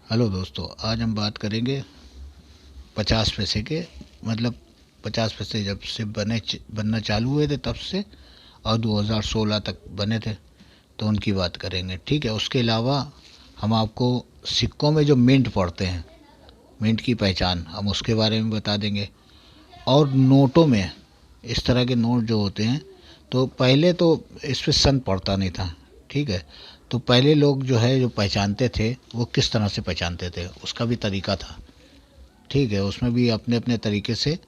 Hello दोस्तों, आज हम बात करेंगे 50 पैसे के। मतलब 50 पैसे जब से बनना चालू हुए थे तब से और 2016 तक बने थे, तो उनकी बात करेंगे। ठीक है। उसके अलावा हम आपको सिक्कों में जो मिंट पड़ते हैं, मिंट की पहचान, हम उसके बारे में बता देंगे। और नोटों में इस तरह के नोट जो होते हैं, तो पहले तो इस पे सन पड़ता नहीं था। ठीक है। तो पहले लोग जो है जो पहचानते थे वो किस तरह से पहचानते थे, उसका भी तरीका था। ठीक है। उसमें भी अपने अपने तरीके से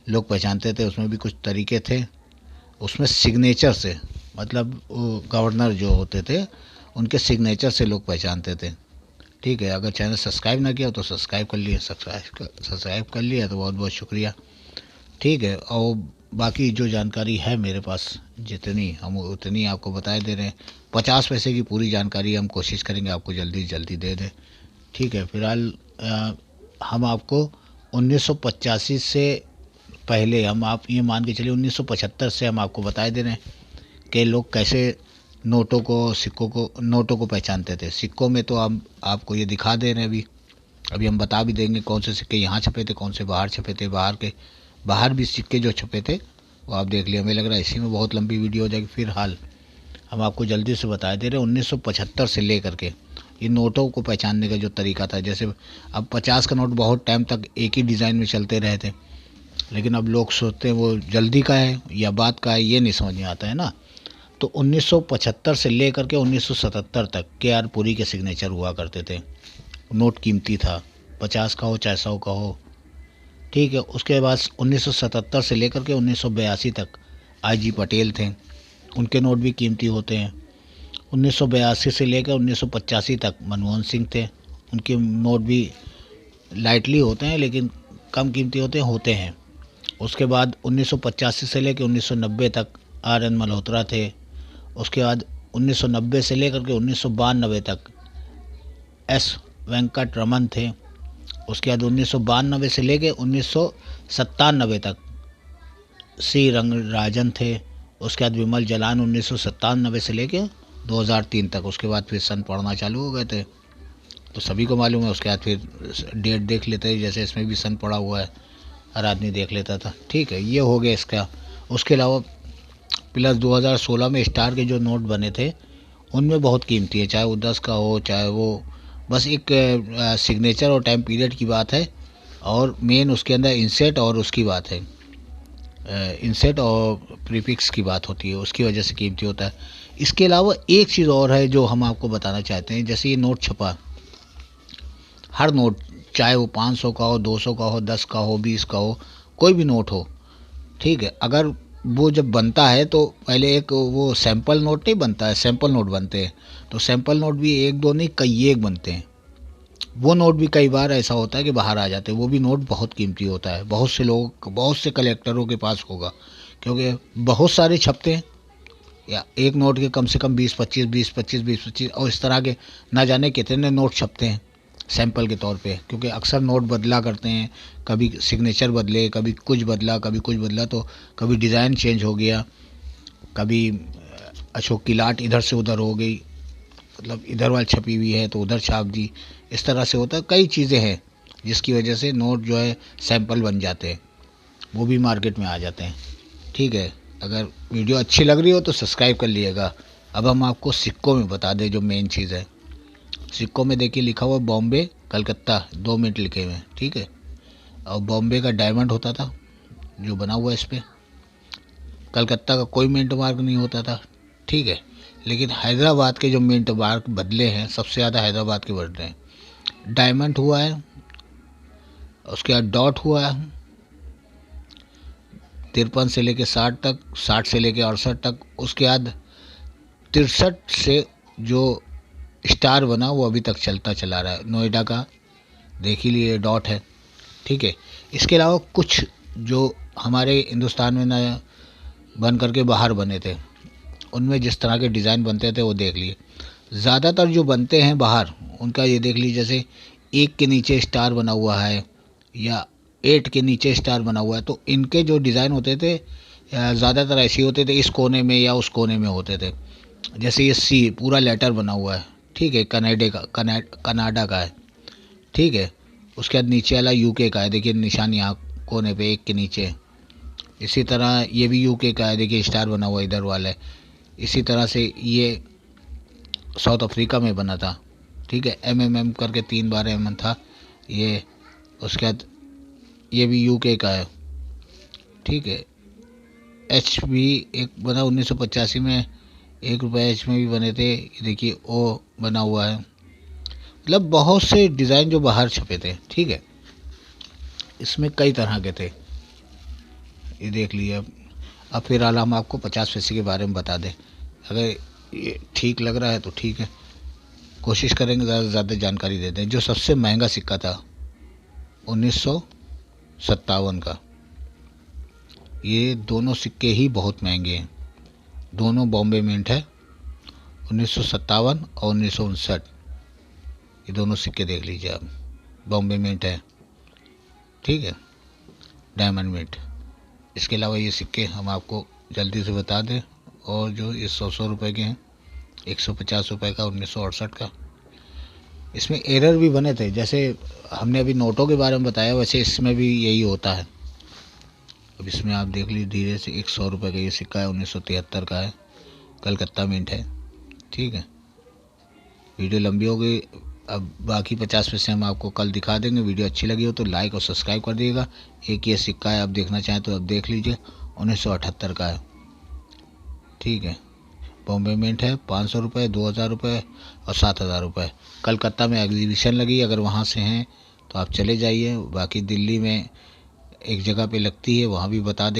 लोग पहचानते थे, उसमें भी कुछ तरीके थे। उसमें सिग्नेचर से, मतलब वो गवर्नर जो होते थे उनके सिग्नेचर से लोग पहचानते थे। ठीक है। अगर चैनल सब्सक्राइब ना किया तो सब्सक्राइब कर लिए, सब्सक्राइब कर लिया तो बहुत बहुत शुक्रिया। ठीक है। और बाकी जो जानकारी है मेरे पास, जितनी हम उतनी आपको बताए दे रहे हैं। 50 पैसे की पूरी जानकारी हम कोशिश करेंगे आपको जल्दी जल्दी दे दें। ठीक है। फिलहाल हम आपको 1985 से पहले, हम आप ये मान के चलिए 1975 से हम आपको बताए दे रहे हैं कि लोग कैसे नोटों को पहचानते थे। सिक्कों में तो हम आपको ये दिखा दे रहे हैं अभी। अभी हम बता भी देंगे कौन से सिक्के यहाँ छपे थे, कौन से बाहर छपे थे। बाहर भी सिक्के जो छपे थे वो आप देख लिए। हमें लग रहा है इसी में बहुत लंबी वीडियो हो जाएगी। फिलहाल हम आपको जल्दी से बता दे रहे हैं 1975 से लेकर के ये नोटों को पहचानने का जो तरीका था। जैसे अब 50 का नोट बहुत टाइम तक एक ही डिज़ाइन में चलते रहे थे, लेकिन अब लोग सोचते हैं वो जल्दी का है या बात का है, ये नहीं समझ में आता है ना। तो 1975 से लेकर के 1977 तक KR पुरी के सिग्नेचर हुआ करते थे। नोट कीमती था, 50 का हो चाहे 100 का हो। ठीक है। उसके बाद 1977 से लेकर के 1982 तक IG पटेल थे, उनके नोट भी कीमती होते हैं। 1982 से लेकर 1985 तक मनमोहन सिंह थे, उनके नोट भी लाइटली होते हैं लेकिन कम कीमती होते हैं। उसके बाद 1985 से लेकर 1990 तक RN मल्होत्रा थे। उसके बाद 1990 से लेकर के 1992 तक S वेंकट रमन थे। उसके बाद 1992 से लेकर 1997 तक C रंगराजन थे। उसके बाद विमल जलान 1997 से लेकर 2003 तक। उसके बाद फिर सन पढ़ना चालू हो गए थे, तो सभी को मालूम है। उसके बाद फिर डेट देख लेते हैं, जैसे इसमें भी सन पड़ा हुआ है, हर आदमी देख लेता था। ठीक है। ये हो गया इसका। उसके अलावा प्लस 2016 में स्टार के जो नोट बने थे उनमें बहुत कीमती है, चाहे वो 10 का हो चाहे वो, बस एक सिग्नेचर और टाइम पीरियड की बात है। और मेन उसके अंदर इंसेट और उसकी बात है, इंसेट और प्रीफिक्स की बात होती है, उसकी वजह से कीमती होता है। इसके अलावा एक चीज़ और है जो हम आपको बताना चाहते हैं। जैसे ये नोट छपा, हर नोट, चाहे वो 500 का हो, 200 का हो, 10 का हो, 20 का हो, कोई भी नोट हो। ठीक है। अगर वो जब बनता है तो पहले एक वो सैंपल नोट नहीं बनता है, सैंपल नोट बनते हैं। तो सैंपल नोट भी एक दो नहीं, कई एक बनते हैं। वो नोट भी कई बार ऐसा होता है कि बाहर आ जाते हैं। वो भी नोट बहुत कीमती होता है, बहुत से लोग, बहुत से कलेक्टरों के पास होगा, क्योंकि बहुत सारे छपते हैं। या एक नोट के कम से कम 20-25, 20-25, 20-25 और इस तरह के ना जाने कितने नोट छपते हैं सैंपल के तौर पे। क्योंकि अक्सर नोट बदला करते हैं, कभी सिग्नेचर बदले, कभी कुछ बदला, कभी कुछ बदला, तो कभी डिज़ाइन चेंज हो गया, कभी अशोक की लाट इधर से उधर हो गई, मतलब इधर वाली छपी हुई है तो उधर छाप दी। इस तरह से होता है, कई चीज़ें हैं जिसकी वजह से नोट जो है सैंपल बन जाते हैं, वो भी मार्केट में आ जाते हैं। ठीक है। अगर वीडियो अच्छी लग रही हो तो सब्सक्राइब कर लिएगा। अब हम आपको सिक्कों में बता दें जो मेन चीज़ है। सिक्कों में देखिए लिखा हुआ बॉम्बे कलकत्ता, 2 मिनट लिखे हुए हैं। ठीक है। और बॉम्बे का डायमंड होता था जो बना हुआ है इस पर, कलकत्ता का कोई मिंट मार्क नहीं होता था। ठीक है। लेकिन हैदराबाद के जो मिंट मार्क बदले हैं, सबसे ज़्यादा हैदराबाद के बदले हैं। डायमंड हुआ है, उसके बाद डॉट हुआ है 53 से लेके 60 तक, 60 से लेके 68 तक। उसके बाद 63 से जो स्टार बना वो अभी तक चलता चला रहा है, नोएडा का देख ही लिए डॉट है। ठीक है। इसके अलावा कुछ जो हमारे हिंदुस्तान में न बन करके बाहर बने थे, उनमें जिस तरह के डिज़ाइन बनते थे वो देख लिए। ज़्यादातर जो बनते हैं बाहर उनका ये देख लीजिए, जैसे एक के नीचे स्टार बना हुआ है या 8 के नीचे स्टार बना हुआ है, तो इनके जो डिज़ाइन होते थे ज़्यादातर ऐसे होते थे, इस कोने में या उस कोने में होते थे। जैसे ये C पूरा लेटर बना हुआ है। ठीक है। कनाडा का है, ठीक है। उसके बाद नीचे वाला यूके का है, देखिए निशान यहाँ कोने पे 1 के नीचे। इसी तरह ये भी यूके का है, देखिए स्टार बना हुआ इधर वाला है। इसी तरह से ये साउथ अफ्रीका में बना था, ठीक है। MMM करके 3 बार MM था ये। उसके बाद ये भी यूके का है, ठीक है। एच भी एक बना 1985 में, ₹1 एच में भी बने थे। देखिए ओ बना हुआ है, मतलब बहुत से डिज़ाइन जो बाहर छपे थे, ठीक है। इसमें कई तरह के थे, ये देख लीजिए। अब फिलहाल हम आपको 50 पैसे के बारे में बता दें। अगर ये ठीक लग रहा है तो ठीक है, कोशिश करेंगे ज़्यादा से ज़्यादा जानकारी दे दें। जो सबसे महंगा सिक्का था 1957 का, ये दोनों सिक्के ही बहुत महंगे हैं, दोनों बॉम्बे मिंट है। 1957 और 1959, ये दोनों सिक्के देख लीजिए आप, बॉम्बे मिंट है, ठीक है, डायमंड मिंट। इसके अलावा ये सिक्के हम आपको जल्दी से बता दें, और जो ये 100 रुपये के हैं, 150 रुपये का 1968 का। इसमें एरर भी बने थे, जैसे हमने अभी नोटों के बारे में बताया, वैसे इसमें भी यही होता है। अब इसमें आप देख लीजिए धीरे से, 100 रुपये का ये सिक्का है, 1973 का है, कलकत्ता मिंट है, ठीक है। वीडियो लंबी हो गई, अब बाकी 50 पैसे हम आपको कल दिखा देंगे। वीडियो अच्छी लगी हो तो लाइक और सब्सक्राइब कर दिएगा। एक ये सिक्का है, आप देखना चाहें तो आप देख लीजिए, 1978 का है, ठीक है। बॉम्बे मिंट है, 500 रुपये, 2000 रुपये और 7000 रुपये। कलकत्ता में एग्जीबिशन लगी, अगर वहाँ से हैं तो आप चले जाइए। बाकी दिल्ली में एक जगह पे लगती है, वहाँ भी बता दें।